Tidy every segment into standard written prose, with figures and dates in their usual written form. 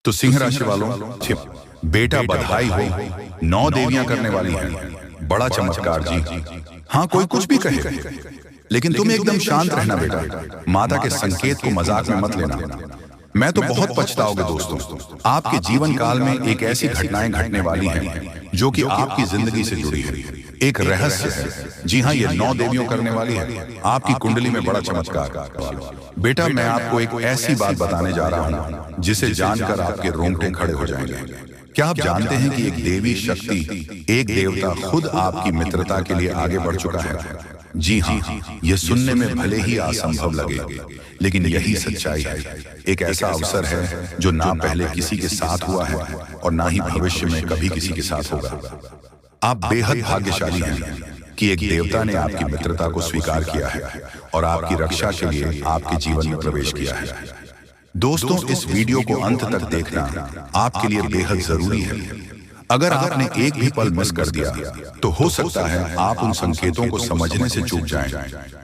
तो सिंह राशि वालों, बेटा बधाई हो, 9 देवियां करने वाली हैं। बड़ा चमत्कार जी। हाँ, कोई कुछ भी कहे, लेकिन तुम एकदम शांत रहना बेटा। माता के संकेत को मजाक में मत लेना। मैं तो बहुत पछताओगे दोस्तों। आपके जीवन काल में एक ऐसी घटनाएं घटने वाली हैं जो कि आपकी जिंदगी से जुड़ी है। एक रहस्य है। जी हाँ, ये 9 देवियों करने वाली है। आपकी कुंडली में बड़ा चमत्कार। बेटा, मैं आपको एक ऐसी बात बताने जा रहा हूँ जिसे जानकर आपके रोंगटे खड़े हो जाएंगे। क्या आप जानते हैं कि एक देवी शक्ति, एक देवता खुद आपकी मित्रता के लिए आगे बढ़ चुका है? जी हाँ, यह सुनने में भले ही असंभव लगे, लेकिन यही सच्चाई है। एक ऐसा अवसर है जो ना पहले किसी के साथ हुआ है और ना ही भविष्य में कभी किसी के साथ होगा। आप बेहद भाग्यशाली हैं कि एक देवता ने आपकी मित्रता को स्वीकार किया है और आपकी रक्षा के लिए आपके जीवन में प्रवेश किया है। दोस्तों, इस वीडियो को अंत तक देखना आपके लिए बेहद जरूरी है। अगर आपने एक भी पल मिस कर दिया तो हो सकता है आप उन संकेतों को समझने से चूक जाएं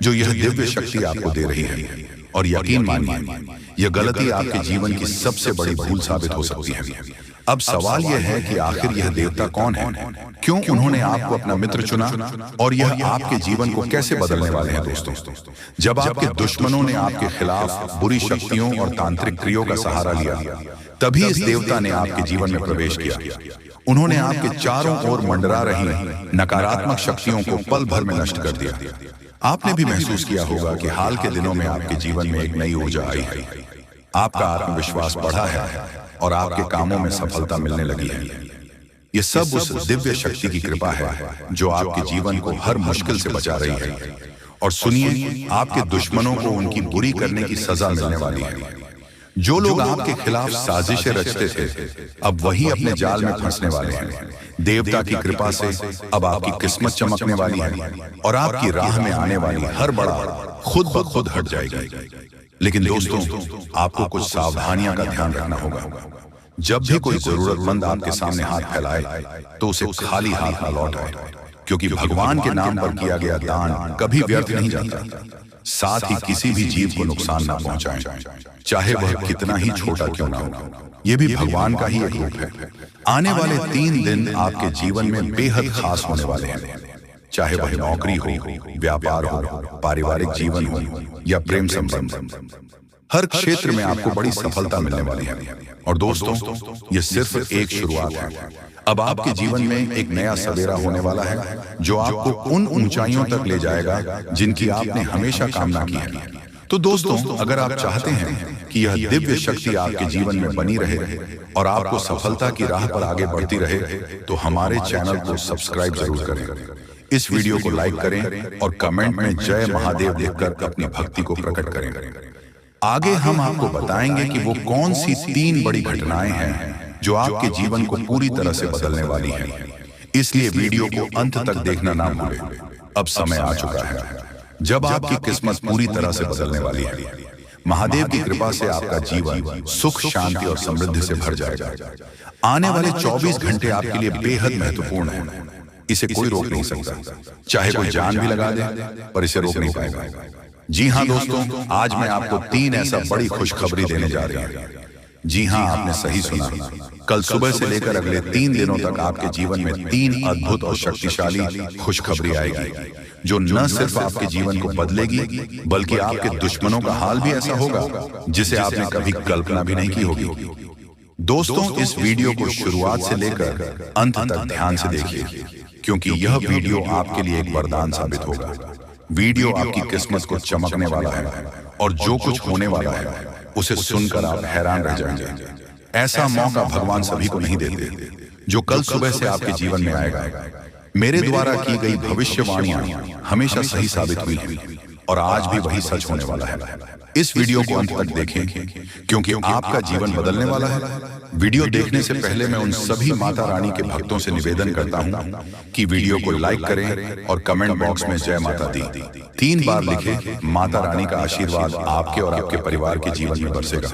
जो यह दिव्य शक्ति आपको दे रही है। और यकीन मानिए, यह गलती आपके जीवन की सबसे बड़ी भूल साबित हो सकती है। अब सवाल यह है कि आखिर यह देवता कौन है, क्यों उन्होंने आपको अपना मित्र चुना और यह आपके जीवन को कैसे बदलने वाले हैं दोस्तों। जब आपके दुश्मनों ने आपके खिलाफ बुरी शक्तियों और तांत्रिक क्रियों का सहारा लिया, तभी इस देवता ने आपके जीवन में प्रवेश किया। उन्होंने आपके चारों ओर मंडरा रही नकारात्मक शक्तियों को पल भर में नष्ट कर दिया। आपने भी महसूस किया होगा कि हाल के दिनों में आपके जीवन में एक नई ऊर्जा आई है। आपका आत्मविश्वास बढ़ा है और आपके कामों में सफलता मिलने लगी है। ये सब उस दिव्य शक्ति की कृपा है जो आपके जीवन को हर मुश्किल से बचा रही है। और सुनिए, आपके दुश्मनों को उनकी बुरी करने की सजा मिलने वाली है। जो लोग आपके खिलाफ साजिशें रचते थे, अब वही अपने जाल में फंसने वाले हैं। देवता की कृपा से अब आपकी किस्मत चमकने वाली है और आपकी राह में आने वाली हर बड़ा खुद ब खुद हट जाएगी। लेकिन दोस्तों, आपको कुछ सावधानियां का ध्यान रखना होगा। जब भी कोई जरूरतमंद आपके सामने हाथ फैलाए तो उसे खाली हाथ न लौटाए, क्योंकि भगवान के नाम पर किया गया दान कभी व्यर्थ नहीं जाता। साथ ही किसी भी जीव को नुकसान ना पहुंचाएं, चाहे वह कितना ही छोटा क्यों ना हो। यह भी भगवान का ही एक रूप है। आने वाले 3 दिन आपके जीवन में बेहद खास होने वाले हैं। चाहे वह नौकरी हो, व्यापार हो, पारिवारिक जीवन हो या प्रेम संबंध, हर क्षेत्र में आपको बड़ी सफलता मिलने वाली है। और दोस्तों, यह सिर्फ एक शुरुआत है। अब आपके जीवन में एक नया सवेरा होने वाला है जो आपको उन ऊंचाइयों तक ले जाएगा जिनकी आपने हमेशा कामना की है। तो दोस्तों, अगर आप चाहते हैं कि यह दिव्य शक्ति आपके जीवन में बनी रहे और आपको सफलता की राह पर आगे बढ़ती रहे, तो हमारे चैनल को सब्सक्राइब जरूर करें। इस वीडियो को लाइक करें और कमेंट में जय महादेव लिखकर अपनी भक्ति को प्रकट करें। आगे हम आपको बताएंगे कि वो कौन सी 3 बड़ी घटनाएं हैं जो आपके जीवन को पूरी तरह से बदलने वाली हैं। इसलिए वीडियो को अंत तक देखना ना भूलें। अब समय आ चुका है जब आपकी किस्मत पूरी तरह से बदलने वाली है। महादेव की कृपा से आपका जीवन सुख, शांति और समृद्धि से भर जाएगा। आने वाले 24 घंटे आपके लिए बेहद महत्वपूर्ण है। इसे कोई रोक नहीं सकता, चाहे कोई जान भी लगा दे, पर इसे रोक नहीं पाएगा। जी हाँ दोस्तों, आज मैं आपको 3 ऐसा बड़ी खुशखबरी देने जा रही हूँ। जी हाँ, आपने सही सुना। कल सुबह से लेकर अगले 3 दिनों तक आपके जीवन में 3 अद्भुत और शक्तिशाली खुशखबरी आएगी जो न सिर्फ आपके जीवन को बदलेगी, बल्कि आपके दुश्मनों का हाल भी ऐसा होगा जिसे आपने कभी कल्पना भी नहीं की होगी। दोस्तों, इस वीडियो को शुरुआत से लेकर अंत तक ध्यान से देखिए, क्योंकि यह वीडियो आपके लिए एक वरदान साबित होगा। वीडियो आपकी किस्मत को चमकने वाला है और जो कुछ होने वाला है उसे सुनकर आप हैरान रह जाएंगे। ऐसा मौका भगवान सभी को नहीं देते। जो कल सुबह से आपके जीवन में आएगा, मेरे द्वारा की गई भविष्यवाणियां हमेशा सही साबित हुई हैं और आज भी वही सच होने वाला है। इस वीडियो को अंत तक देखें, क्योंकि आपका जीवन बदलने वाला है। वीडियो देखने से पहले मैं उन सभी माता रानी के भक्तों से निवेदन करता हूं कि वीडियो को लाइक करें और कमेंट बॉक्स में जय माता दी 3 बार लिखें। माता रानी का आशीर्वाद आपके और आपके परिवार के जीवन में बरसेगा।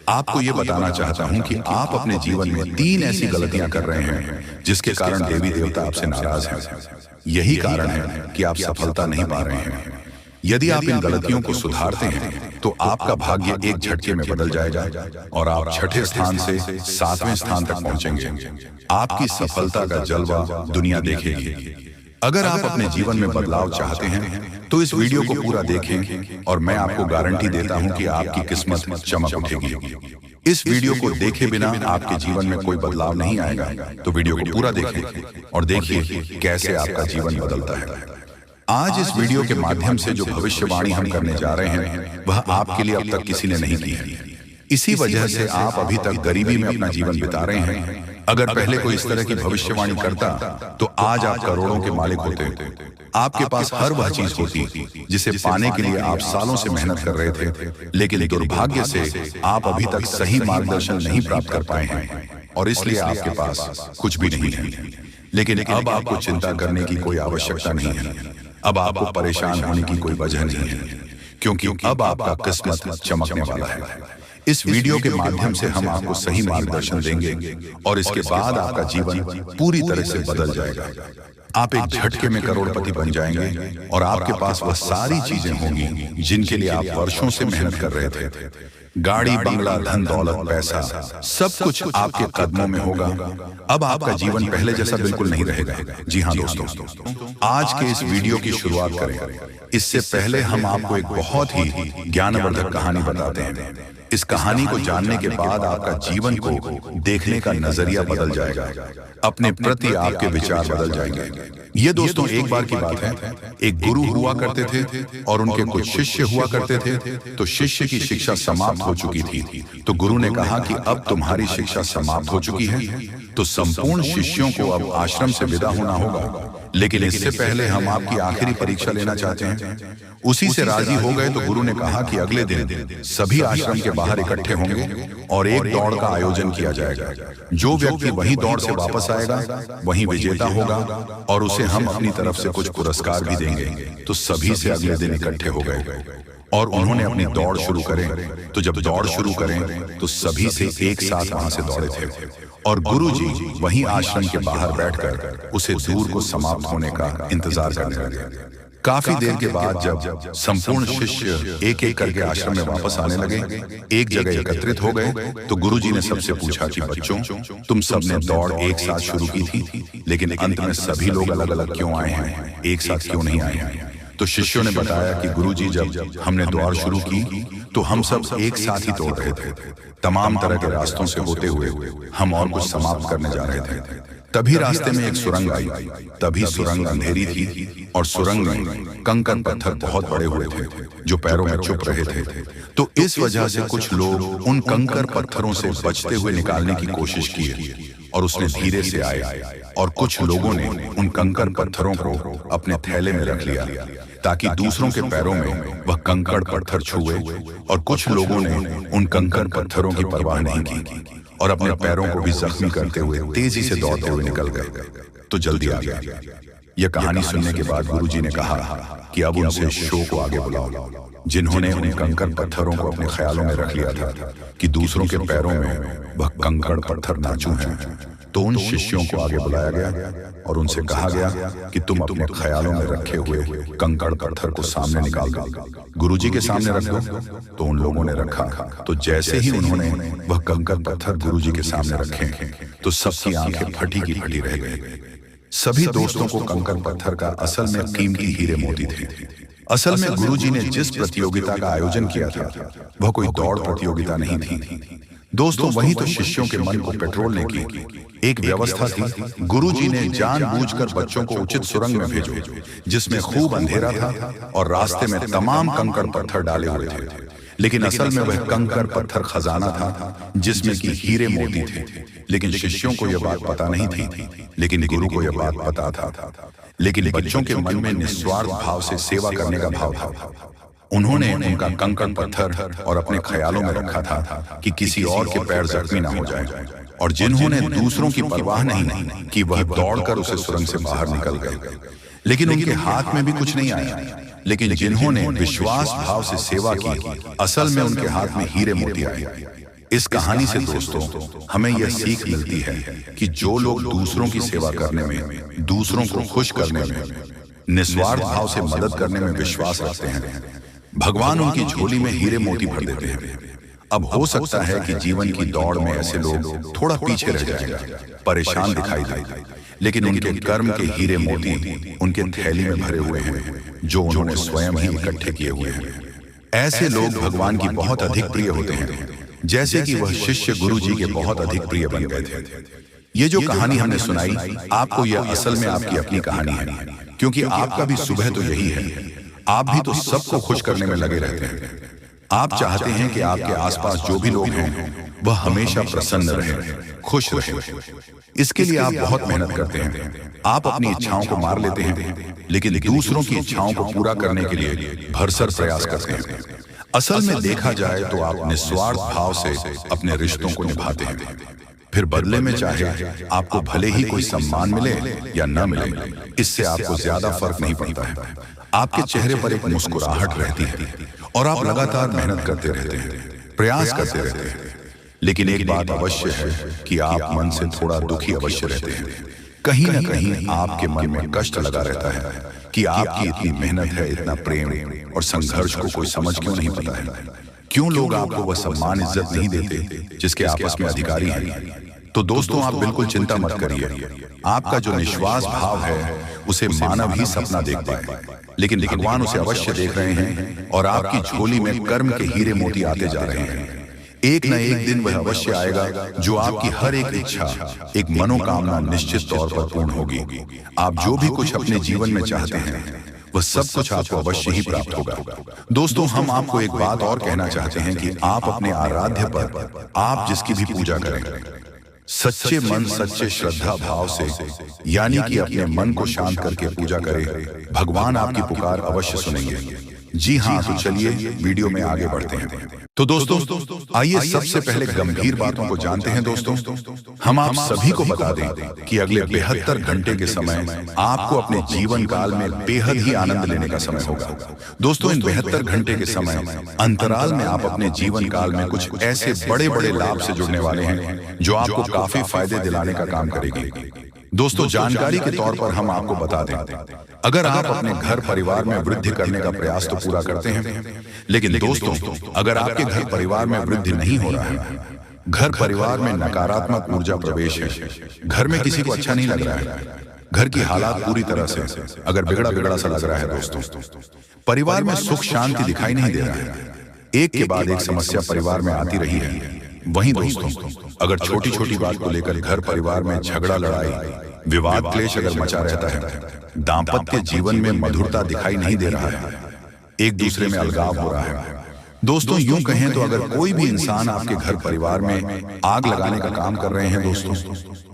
आपको ये बताना चाहता हूं कि आप अपने जीवन में 3 ऐसी गलतियां कर रहे हैं जिसके कारण देवी देवता आपसे नाराज हैं। यही कारण है कि आप सफलता नहीं पा रहे हैं। यदि आप इन गलतियों को सुधारते हैं तो आपका भाग्य एक झटके में बदल जाएगा और आप छठे स्थान से 7वें स्थान तक पहुंचेंगे। आपकी सफलता का जलवा दुनिया देखेगी। अगर आप अपने जीवन में बदलाव चाहते हैं तो इस वीडियो को पूरा देखें और मैं आपको गारंटी देता हूं कि आपकी किस्मत चमक उठेगी। इस वीडियो को देखे बिना आपके जीवन में कोई बदलाव नहीं आएगा, तो वीडियो को पूरा देखें और देखिए कैसे आपका जीवन बदलता है। आज इस वीडियो के माध्यम से जो भविष्यवाणी हम करने जा रहे हैं वह आपके लिए अब तक किसी ने नहीं की है। इसी वजह से आप अभी तक गरीबी में अपना जीवन बिता रहे हैं। अगर पहले कोई इस तरह की भविष्यवाणी करता तो आज आप करोड़ों के मालिक होते। आपके पास हर वह चीज होती जिसे पाने के लिए आप सालों से मेहनत कर रहे थे, लेकिन दुर्भाग्य से आप अभी तक सही मार्गदर्शन नहीं प्राप्त कर पाए हैं और इसलिए आपके पास कुछ भी नहीं है। लेकिन अब आपको चिंता करने की कोई आवश्यकता नहीं है। अब आपको परेशान होने की कोई वजह नहीं है, क्योंकि अब आपका किस्मत चमकने वाला है। इस वीडियो के माध्यम से हम आपको सही मार्गदर्शन देंगे और इसके बाद आपका जीवन पूरी तरह से बदल जाएगा। आप एक झटके में करोड़पति बन जाएंगे और आपके पास वह सारी चीजें होंगी जिनके लिए आप वर्षों से मेहनत कर रहे थे। गाड़ी, बंगला, धन दौलत, पैसा, सब कुछ आपके कदमों में होगा। अब आपका जीवन पहले जैसा बिल्कुल नहीं रहेगा। जी हाँ दोस्तों, आज के इस वीडियो की शुरुआत करें। इससे पहले हम आपको एक बहुत ही ज्ञानवर्धक कहानी बताते हैं। इस कहानी को जानने के बाद आपका जीवन को देखने का नजरिया बदल जाएगा। अपने प्रति आपके विचार बदल जाएंगे। ये दोस्तों एक बार की बात है। एक गुरु हुआ करते थे और उनके कुछ शिष्य हुआ करते थे। तो शिष्य की शिक्षा समाप्त हो चुकी थी। तो गुरु ने कहा कि अब तुम्हारी शिक्षा समाप्त हो चुकी है, तो संपूर्ण शिष्यों को अब आश्रम से विदा होना होगा। लेकिन इससे पहले हम आपकी आखिरी परीक्षा लेना चाहते हैं। उसी से राजी हो गए तो गुरु ने कहा कि अगले दिन सभी आश्रम के बाहर इकट्ठे होंगे और एक दौड़ का आयोजन किया जाएगा। जो व्यक्ति वही दौड़ से वापस आएगा वही विजेता होगा और उसे हम अपनी तरफ से कुछ पुरस्कार भी देंगे। तो सभी से अगले दिन इकट्ठे हो गए और उन्होंने अपनी दौड़ शुरू करें। तो जब दौड़ शुरू करें तो सभी से एक साथ वहां से दौड़े थे और गुरुजी वहीं आश्रम के बाहर बैठकर उसे दूर को समाप्त होने का इंतजार करने लगे। काफी देर के बाद जब संपूर्ण शिष्य एक एक करके आश्रम में वापस आने लगे, एक जगह एकत्रित हो गए, तो गुरुजी ने सबसे पूछा कि बच्चों, तुम सबने दौड़ एक साथ शुरू की थी, लेकिन अंत में सभी लोग अलग अलग क्यों आए हैं, एक साथ क्यों नहीं आए हैं? तो शिष्यों ने बताया कि गुरुजी, जब हमने दौड़ शुरू की तो हम सब एक साथ ही दौड़ रहे थे। तमाम तरह के रास्तों से होते हुए हम और कुछ समाप्त करने जा रहे थे। तभी रास्ते में एक सुरंग आई। तभी सुरंग अंधेरी थी और सुरंग में कंकड़ पत्थर बहुत बड़े हुए थे जो पैरों में चुभ रहे थे। तो इस वजह से कुछ लोग उन कंकड़ पत्थरों से बचते हुए निकालने की कोशिश की और उसने धीरे से आए और कुछ लोगों ने उन कंकड़ पत्थरों को अपने थैले में रख लिया ताकि दूसरों के पैरों में वह कंकड़ पत्थर छुए, और कुछ लोगों ने उन कंकड़ पत्थरों की परवाह नहीं की और अपने पैरों को भी जख्मी करते हुए तेजी से दौड़ते हुए निकल गए। तो जल्दी आ गया। यह कहानी सुनने के बाद गुरुजी ने कहा कि अब उनसे शो को आगे बुलाओ, जिन्होंने उन कंकड़ पत्थरों को अपने ख्यालों में रख लिया था कि दूसरों के पैरों में वह कंकड़ पत्थर नाचू हैं। तो उन शिष्यों को आगे बुलाया गया और उनसे कहा गया कि तुम अपने ख्यालों में रखे हुए कंकड़ पत्थर को सामने निकाल दो, गुरुजी के सामने रख दो। तो उन लोगों ने रखा। तो जैसे ही उन्होंने वह कंकड़ पत्थर गुरुजी के सामने रखे तो सबकी आंखें फटी की फटी रह गई। सभी दोस्तों को कंकड़ पत्थर का असल में कीमती हीरे मोती थे। असल में गुरुजी ने जिस प्रतियोगिता का आयोजन किया था वह कोई दौड़ प्रतियोगिता नहीं थी दोस्तों, वही तो शिष्यों के मन को पेट्रोलने की एक व्यवस्था थी। गुरुजी ने जानबूझकर बच्चों को उचित सुरंग में भेजो जिसमें खूब अंधेरा था और रास्ते में तमाम कंकड़ पत्थर डाले हुए थे, लेकिन असल में वह कंकड़ पत्थर खजाना था जिसमें कि हीरे मोती थे। लेकिन शिष्यों को यह बात पता नहीं थी, लेकिन गुरु को यह बात पता था। लेकिन बच्चों के मन में निस्वार्थ भाव से सेवा करने का भाव था। उन्होंने उनका कंकड़ पत्थर और अपने ख्यालों में रखा था कि किसी और के पैर जख्मी ना हो जाए, और जिन्होंने दूसरों की परवाह नहीं कि वह दौड़कर उसे सुरंग से बाहर निकल गए। लेकिन उनके हाथ में भी कुछ नहीं आया। लेकिन जिन्होंने विश्वास भाव से सेवा की, असल में उनके हाथ में हीरे मोती आए। इस कहानी से दोस्तों हमें यह सीख मिलती है कि जो लोग दूसरों की सेवा करने में, दूसरों को खुश करने में निस्वार्थ भाव से मदद करने में विश्वास रखते हैं। भगवान उनकी झोली में हीरे मोती भर देते हैं। अब हो सकता है कि जीवन की दौड़ में ऐसे लोग थोड़ा पीछे रह जाएंगे, परेशान दिखाई दे, लेकिन उनके कर्म के हीरे मोती उनके थैली में भरे हुए हैं, जो उन्होंने स्वयं ही इकट्ठे किए हुए हैं। ऐसे लोग भगवान की बहुत अधिक प्रिय होते हैं, जैसे कि वह शिष्य गुरु जी के बहुत अधिक प्रिय बन गए थे। ये जो कहानी हमने सुनाई आपको, यह असल में आपकी अपनी कहानी है, क्योंकि आपका भी सुबह तो यही है। आप भी तो सबको खुश करने में लगे रहते हैं। आप चाहते हैं कि आपके आसपास जो भी लोग हैं वह हमेशा प्रसन्न रहे, खुश रहे। इसके लिए आप बहुत मेहनत करते हैं। आप अपनी इच्छाओं को मार लेते हैं, लेकिन दूसरों की इच्छाओं को पूरा करने के लिए भरसक प्रयास करते हैं। असल में देखा जाए तो आप निस्वार्थ भाव से अपने रिश्तों को निभाते हैं। फिर बदले में चाहे आपको भले ही कोई सम्मान मिले या न मिले, इससे आपको ज्यादा फर्क नहीं पड़ता है। आपके चेहरे पर एक मुस्कुराहट रहती है और आप लगातार मेहनत करते रहते हैं, प्रयास करते रहते हैं। लेकिन एक बात अवश्य है कि आप मन से थोड़ा दुखी अवश्य रहते हैं। कहीं न कहीं आपके मन में कष्ट लगा रहता है कि आपकी इतनी मेहनत है, इतना प्रेम और संघर्ष को कोई समझ क्यों नहीं पाता है। क्यों लोग आपको वह सम्मान इज्जत नहीं देते जिसके आपस में अधिकारी हैं। तो दोस्तों, आप बिल्कुल चिंता मत करिए। आपका जो निश्वास भाव है उसे मानव ही सपना देख पाए, लेकिन भगवान उसे अवश्य देख रहे हैं और आपकी झोली में कर्म के हीरे मोती आते जा रहे हैं। एक न एक दिन वह अवश्य आएगा जो आपकी हर एक इच्छा, एक मनोकामना निश्चित तौर पर पूर्ण होगी। आप जो भी कुछ अपने जीवन में चाहते हैं वह सब कुछ आपको अवश्य ही प्राप्त होगा। दोस्तों, हम आपको एक बात और कहना चाहते हैं कि आप अपने आराध्य पर आप जिसकी भी पूजा करें, सच्चे मन सच्चे श्रद्धा भाव से, यानी कि अपने मन को शांत करके पूजा करें, भगवान आपकी पुकार अवश्य सुनेंगे। जी हाँ, तो चलिए वीडियो में आगे बढ़ते हैं। तो दोस्तों, आइए सबसे पहले गंभीर बातों को जानते हैं। दोस्तों, हम आप सभी को बता दें कि अगले 72 घंटे के समय आपको अपने जीवन काल में बेहद ही आनंद लेने का समय होगा। दोस्तों, इन 72 घंटे के समय अंतराल में आप अपने जीवन काल में कुछ ऐसे बड़े बड़े लाभ से जुड़ने वाले हैं जो आपको काफी फायदे दिलाने का काम करेगी। दोस्तों, जानकारी के तौर पर हम आपको बता दें, अगर आप अपने घर परिवार में वृद्धि करने का प्रयास तो पूरा करते हैं, लेकिन दोस्तों, अगर आपके घर परिवार में वृद्धि नहीं हो रहा है, घर परिवार में नकारात्मक ऊर्जा प्रवेश है, घर में किसी को अच्छा नहीं लग रहा है, घर की हालात पूरी तरह से अगर बिगड़ा बिगड़ा सा लग रहा है, दोस्तों, परिवार में सुख शांति दिखाई नहीं दे रहा है, एक के बाद एक समस्या परिवार में आती रही है। वहीं दोस्तों, अगर छोटी छोटी बात को लेकर घर परिवार में झगड़ा लड़ाई विवाद क्लेश अगर मचा रहता है, दाम्पत्य जीवन में मधुरता दिखाई नहीं दे रहा है, एक दूसरे में अलगाव हो रहा है। दोस्तों, यूं कहें तो अगर कोई भी इंसान आपके घर परिवार में आग लगाने का काम कर रहे हैं, दोस्तों,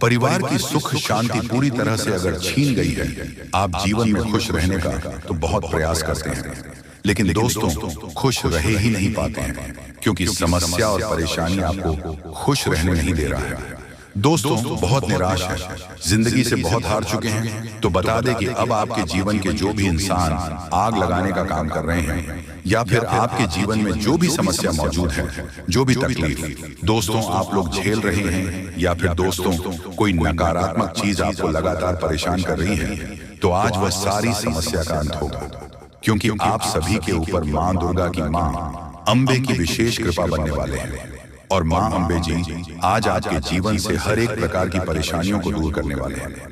परिवार की सुख शांति पूरी तरह से अगर छीन गई है, आप जीवन में खुश रहने का तो बहुत प्रयास करते हैं, लेकिन दोस्तों खुश रहे ही नहीं पाते हैं, क्योंकि समस्या और परेशानी आपको खुश रहने नहीं दे रहा है। दोस्तों, बहुत निराश है, जिंदगी से बहुत हार चुके हैं, तो बता दें कि अब आपके जीवन के जो भी इंसान आग लगाने का काम कर रहे हैं, या फिर आपके जीवन में जो भी समस्या मौजूद है, जो भी तकलीफ दोस्तों आप लोग झेल रहे हैं, या फिर दोस्तों कोई नकारात्मक चीज आपको लगातार परेशान कर रही है, तो आज वह सारी समस्या का अंत होगा, क्योंकि आप सभी के ऊपर माँ दुर्गा की माँ अम्बे की विशेष कृपा बनने वाले हैं। और माँ अम्बे जी आज आपके जीवन से हर एक प्रकार की परेशानियों को दूर करने वाले हैं।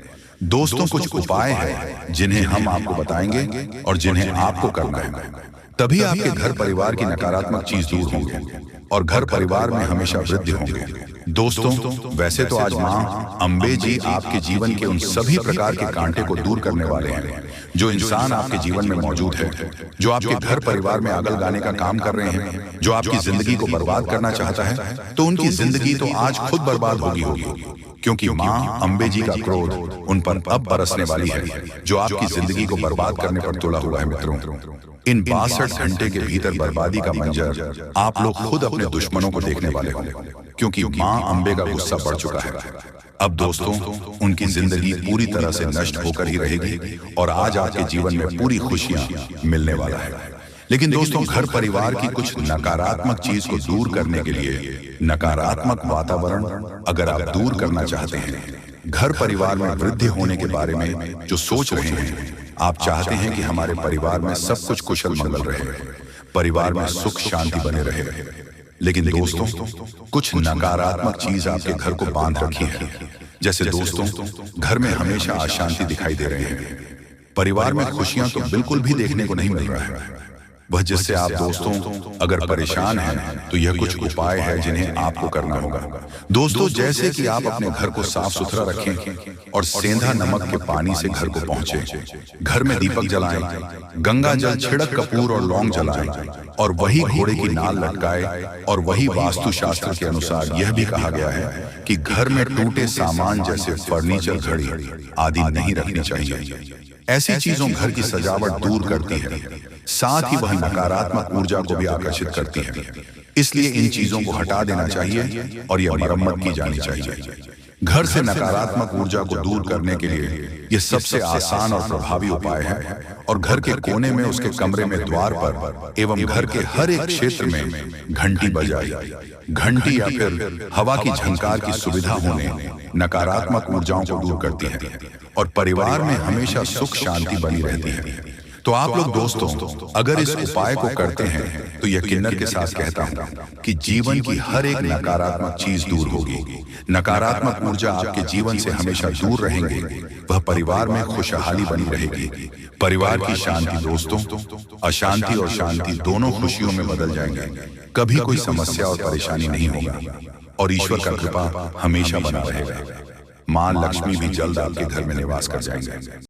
दोस्तों, कुछ उपाय हैं जिन्हें हम आपको बताएंगे और जिन्हें आपको करना है, तभी आपके घर परिवार की नकारात्मक चीज दूर होंगे और घर परिवार में हमेशा वृद्धि होंगे। दोस्तों, वैसे तो आज माँ अम्बे जी आपके जीवन के उन सभी प्रकार के कांटे को दूर करने वाले हैं जो इंसान आपके जीवन में मौजूद है, जो आपके घर परिवार में आग लगाने का काम कर रहे हैं, जो आपकी जिंदगी को बर्बाद करना चाहता है, तो उनकी जिंदगी तो आज खुद बर्बाद होगी, क्योंकि माँ अम्बे जी का क्रोध उन पर अब बरसने वाली है, जो आपकी जिंदगी को बर्बाद करने पर तुला हुआ है। मित्रों, इन 62 घंटे के भीतर बर्बादी का मंजर आप लोग खुद अपने दुश्मनों को देखने वाले हो, क्योंकि माँ अम्बे का गुस्सा बढ़ चुका है। अब दोस्तों, उनकी जिंदगी पूरी तरह से नष्ट होकर ही रहेगी और आज आपके जीवन में पूरी खुशियां मिलने वाला है। लेकिन दोस्तों, घर परिवार की कुछ नकारात्मक चीज को दूर करने के लिए, नकारात्मक वातावरण अगर आप दूर करना चाहते हैं, घर परिवार में वृद्धि होने के बारे में जो सोच रहे हैं, आप चाहते हैं कि हमारे परिवार में सब कुछ कुशल मंगल रहे, परिवार में सुख शांति बने रहे। लेकिन दोस्तों, कुछ नकारात्मक चीज आपके घर को बांध रखी है। जैसे दोस्तों, घर में हमेशा अशांति दिखाई दे रहे हैं। परिवार में खुशियां तो बिल्कुल भी देखने को नहीं मिल रहा है। वह जिससे आप दोस्तों अगर परेशान हैं तो यह कुछ उपाय है जिन्हें आपको करना होगा। दोस्तों, जैसे कि आप अपने घर को साफ सुथरा रखें और सेंधा नमक के पानी से घर को पहुंचे, घर में दीपक जलाएं, गंगा जल छिड़क कपूर और लौंग जलाएं और वही घोड़े की नाल लटकाए। और वही वास्तु शास्त्र के अनुसार यह भी कहा गया है कि घर में टूटे सामान जैसे फर्नीचर, घड़ी आदि नहीं रखनी चाहिए। ऐसी चीजों घर की सजावट दूर करती है, साथ ही वह नकारात्मक ऊर्जा को भी आकर्षित करती है। इसलिए इन चीजों को हटा देना चाहिए और यह मरम्मत की जानी चाहिए। घर से नकारात्मक ऊर्जा को दूर करने के लिए यह सबसे आसान और प्रभावी उपाय है। और घर के कोने में, उसके कमरे में, द्वार पर एवं घर के हर एक क्षेत्र में घंटी बजाई। घंटी या फिर हवा की झंकार की सुविधा होने नकारात्मक ऊर्जाओं को दूर करती है और परिवार में हमेशा सुख शांति बनी रहती है। तो आप लोग दोस्तों, अगर इस उपाय को करते हैं तो यकीनन के साथ कहता हूं कि जीवन की हर एक नकारात्मक चीज दूर होगी। नकारात्मक ऊर्जा आपके जीवन से हमेशा दूर रहेंगे। वह परिवार में खुशहाली बनी रहेगी। परिवार की शांति दोस्तों, अशांति और शांति दोनों खुशियों में बदल जाएंगे। कभी कोई समस्या और परेशानी नहीं होगा और ईश्वर का कृपा हमेशा बना रहेगा। मां लक्ष्मी भी जल्द आपके घर में निवास कर जाएंगे।